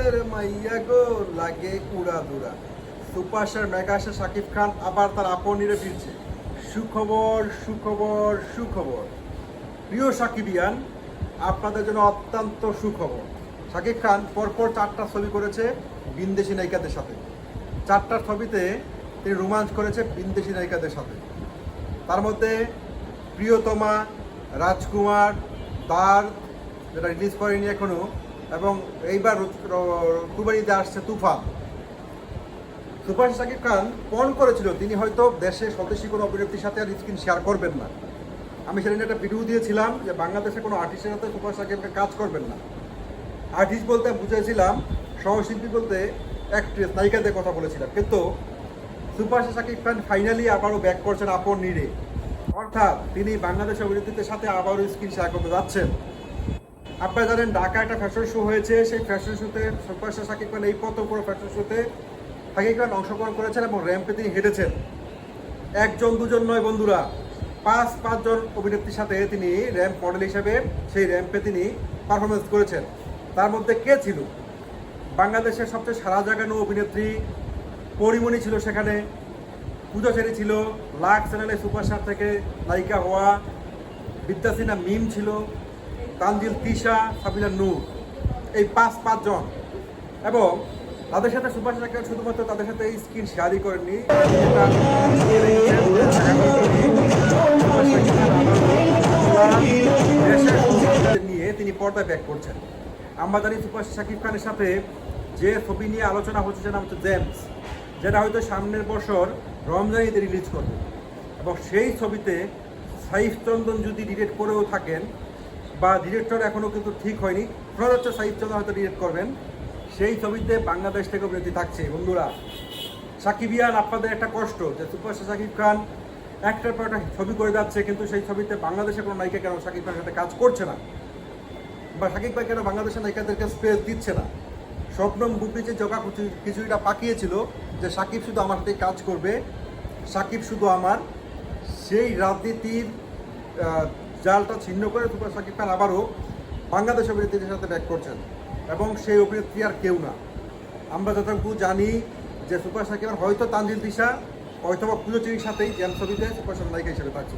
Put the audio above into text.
শহরের মাইয়া গো লাগে উড়াদুরা। সুপারস্টার মেগাস্টার শাকিব খান আবার তার আপনিরে ফিরছে। সুখবর সুখবর সুখবর। প্রিয় সাকিবিয়ান, আপনাদের জন্য অত্যন্ত সুখবর। শাকিব খান পরপর 4টা ছবি করেছে বিন্দেশি নায়িকাদের সাথে। 4টার ছবিতে তিনি রোমান্স করেছে বিন্দেশি নায়িকাদের সাথে। তার মধ্যে প্রিয়তমা, রাজকুমার, দ্বার যেটা রিলিজ করেনি এখনো, এবং এইবার কুরবানিতে আসছে তুফান। সুপারস্টার শাকিব খান পণ করেছিল তিনি হয়তো দেশে স্বদেশী কোনো অভিনেত্রীর সাথে আর স্ক্রিন শেয়ার করবেন না। আমি সেদিন একটা ভিডিও দিয়েছিলাম যে বাংলাদেশে কোনো আর্টিস্টের সাথে সুপারস্টার শাকিব খান কাজ করবেন না। আর্টিস্ট বলতে বুঝেছিলাম সহশিল্পী বলতে অ্যাক্ট্রেস, নায়িকাদের কথা বলেছিলাম। কিন্তু সুপারস্টার শাকিব খান ফাইনালি আবারও ব্যাক করছেন আপন নিরে, অর্থাৎ তিনি বাংলাদেশের অভিনেত্রীদের সাথে আবারও স্ক্রিন শেয়ার করতে যাচ্ছেন। আপনারা জানেন ঢাকা একটা ফ্যাশন শো হয়েছে, সেই ফ্যাশন শোতে সুপারস্টার শাকিব খান এই প্রথম পুরো ফ্যাশন শোতে শাকিব খান অংশগ্রহণ করেছেন এবং র্যাম্পে তিনি হেঁটেছেন। একজন দুজন নয় বন্ধুরা, 5জন অভিনেত্রীর সাথে তিনি র্যাম্প মডেল হিসেবে সেই র্যাম্পে তিনি পারফরমেন্স করেছেন। তার মধ্যে কে ছিল? বাংলাদেশের সবচেয়ে সারা জাগানো অভিনেত্রী পরিমণি ছিল সেখানে, পূজা চেরি ছিল, লাখ চ্যানেলে সুপারস্টার থেকে নায়িকা হওয়া, বিদ্যা সিনহা মিম ছিল, তানজিল তিশা, সাবিনা নূর, এই 5জন। এবং তাদের সাথে সুপারস্টার শাকিব শুধুমাত্র তাদের সাথে এই স্ক্রিন শেয়ারই করেননি, নিয়ে তিনি পর্দায় ব্যাক করছেন। আমরা জানি সুপারস্টার শাকিব খানের সাথে যে ছবি নিয়ে আলোচনা হচ্ছে সেটা হচ্ছে জেমস, যেটা হয়তো সামনের বছর রমজান ঈদে রিলিজ করবে। এবং সেই ছবিতে সাইফ চন্দন যদি ডিরেক্ট করেও থাকেন, বা ডিরেক্টর এখনও কিন্তু ঠিক হয়নি, শোনা যাচ্ছে সাইফ চন্দন হয়তো ডিরেক্ট করবেন, সেই ছবিতে বাংলাদেশ থেকে অভিনেত্রী থাকছে। বন্ধুরা, সাকিবিয়ান, আপনাদের একটা কষ্ট যে সুপারস্টার শাকিব খান একটার পর একটা ছবি করে যাচ্ছে, কিন্তু সেই ছবিতে বাংলাদেশের কোনো নায়িকা কেন শাকিব খানের সাথে কাজ করছে না, বা শাকিব ভাই কেন বাংলাদেশের নায়িকাদেরকে স্পেস দিচ্ছে না। স্বপ্নম বুবলি যে জগা কিছুটা পাকিয়েছিল যে সাকিব শুধু আমার সাথে কাজ করবে, সাকিব শুধু আমার, সেই রাজনীতির জালটা ছিন্ন করে সুপার শাকিব খান আবারও বাংলাদেশ অভিনেত্রীদের সাথে ব্যাক করছেন। এবং সেই অভিনেত্রী আর কেউ না, আমরা যতটুকু জানি যে সুপার শাকিব হয়তো তানজিল তিশা, হয়তো বা পুজো চেরির সাথেই জেমস ছবিতে সুপারস্টার নায়িকা হিসেবে থাকছে।